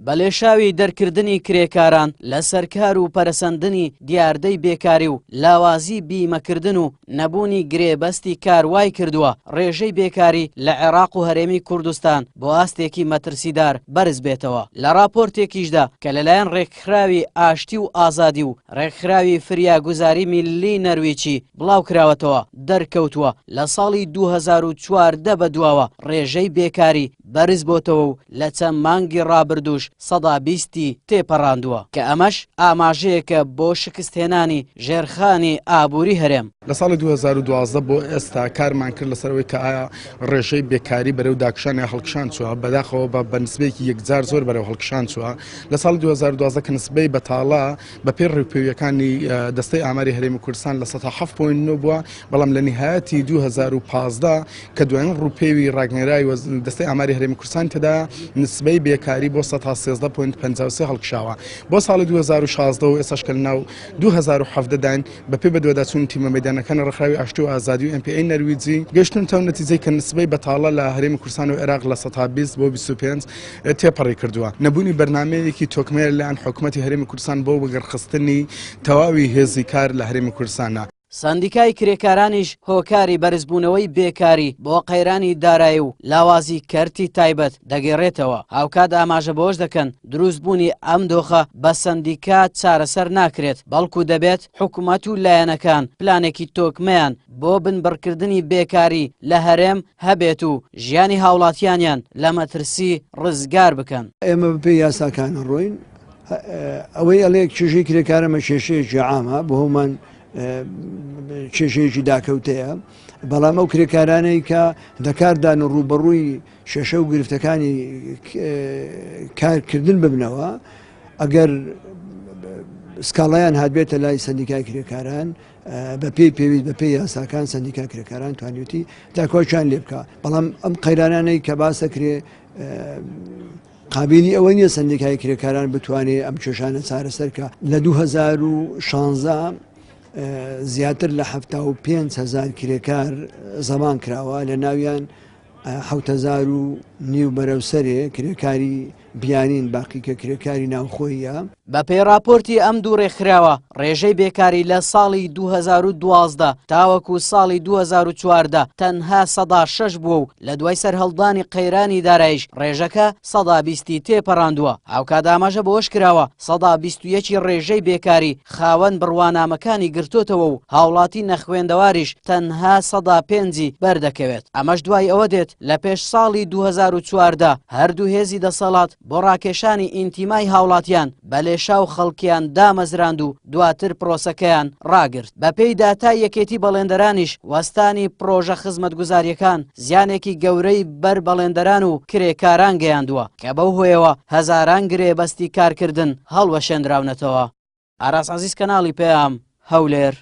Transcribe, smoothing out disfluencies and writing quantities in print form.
بەلێشاوی دەرکردنی کرێکاران لە سەرکار و پەرەسەندنی دیاردەی بێکاری و لاوازی بیمەکردن و نەبوونی گرێبەستی کار وای کردووە ڕێژەی بێکاری لە عێراق و هەرێمی کوردستان بۆ ئاستێکی مەترسیدار بەرز بێتەوە. لە راپۆرتێکیشدا کە لەلایەن ڕێکخراوی ئاشتی و ئازادی و ڕێکخراوی فریاگوزاری میلی نەرویجی بڵاو کراوەتەوە دەرکەوتووە لە ساڵی 2014 بەدواوە ڕێژەی بێکاری بەرز بۆتەوە و لە چەند مانگی ڕابردووش 120 تێپەڕاندووە کە ئەمەش ئاماژەیەکە بۆ شکستهێنانی ژێرخانی ئابووری هەرێم. لە ساڵی 2012 بۆ ئێستا کارمان کرد لەسەرەوەی کە ئایا ڕێژەی بێکاری بەرەو داکشانی هەڵکشان چووە بەداخەوە بە نسبەیەکی یەکجار زۆر بەرەو هەڵکشان چووە لە ساڵی 2012 کە نسبەی بەتاڵا بە پێی ڕێپێویەکانی دەستەی ئاماری هەرێمی کوردستان لە 7.9 بووە بەڵام لە نهایەتی 2015 کە دوایین ڕووپێوی ڕاگنێرایی دەستەی ئاماری هەرێمی کوردستان تێدا نسبەی بێکاری بۆ 13.53 هەڵکشاوە بۆ ساڵی 2016 و ئێستاش کە لەناو 2017 داین بە پێی بەدواداچوون تیمە مەیدانەکانی ڕێکخراوی ئاشتی و ئازادی و MPA نەرویجی گەیشتن تەو نەتیجەی کە نسبەی بەتاڵە لە هەرێمی کوردستان و عێراق لە 120 بۆ 25 تێپەڕی کردووە. نەبوونی بەرنامەیەکی تۆکمەیە لەلایەن حکوومەتی هەرێمی کوردستان بۆ وەگەرخستنی تەواوی هێزی کار لە هەرێمی کوردستانە. سەندیکای کرێکارانیش هۆکاری بەرزبوونەوەی بێکاری بۆ قەیرانی دارایی و لاوازی کەرتی تایبەت دەگەڕێتەوە. هاوکات ئاماژە بۆش دەکەن دروستبوونی ئەم دۆخە بە سەندیکا چارەسەر ناکرێت بەڵکو دەبێت حکوومەت و لایەنەکان پلانێکی تۆکمەیان بۆ بنبڕکردنی بێکاری لە هەرێم هەبێت و ژیانی هاوڵاتیانیان لە مەترسی ڕزگار بکەن. ئێمە بەپێی یاساکانە ڕۆین ئەوەی ئەڵێک چێژەی کرێکارەمە کێشەیەکی عامە بۆ هەمان کێشەیەکی داکەوتەیە بەڵام ئەو کرێکارانەی کە دەکاردان و ڕوبەڕووی شێشە و گرفتەکانی کارکردن ببنەوە ئەگەر سکاڵایان هاتبێتە لای سەندیکای کرێکاران بە پێی پێویست بە پێی یاساکان سەندیکا کرێکاران توانیوتی داکۆچیان لێ بکە بەڵام ئەم قەیرانانەی کە باسەکرێ قابلی ئەوە نییە سەندیکای کرێکاران بتوانێت ئەم کێشانە چارەسەرکە لە 2016 زیاتر لە 75,000 کرێکار زەمان کراوە لە ناویان 7,500 بەرەوسەرێ کرێکاری بیانین باقی کە کرێکاری ناوخۆیە. بە پێی راپۆرتی ئەم دوو ڕێکخراوە ڕێژەی بێکاری لە ساڵی 2012 تاوەکو ساڵی 2014 تەنها 106 بووە و لە دوای سەرهەڵدانی قەیرانی دارایش ڕێژەکە 120 تێپەڕاندووە. هاوکات ئاماژە بۆش کراوە 121 ڕێژەی بێکاری خاوەن بڕوانامەکانی گرتوتەوە و هاوڵاتی نەخوێندەواریش تەنها 105 بەردەکەوێت. ئەمەش دوای ئەوە دێت لە پێش ساڵی 2014 هەردوو هێزی دەسەڵات بۆ ڕاکێشانی ئینتیمای هاوڵاتیان بە لێشاو خەڵکیان دامەزراند و دواتر پرۆسەکەیان ڕاگرت. بە پێی داتای یەکێتی بەڵێندەرانیش وەستانی پرۆژە خزمەتگوزاریەکان زیانێکی گەورەی بەر بەڵێندەران و کرێکاران گەیاندووە کە بەو هۆیەوە هەزاران گرێبەستی کارکردن هەڵوەشێنراونەتەوە. ئاراس عەزیز کەناڵی پێام هەولێر.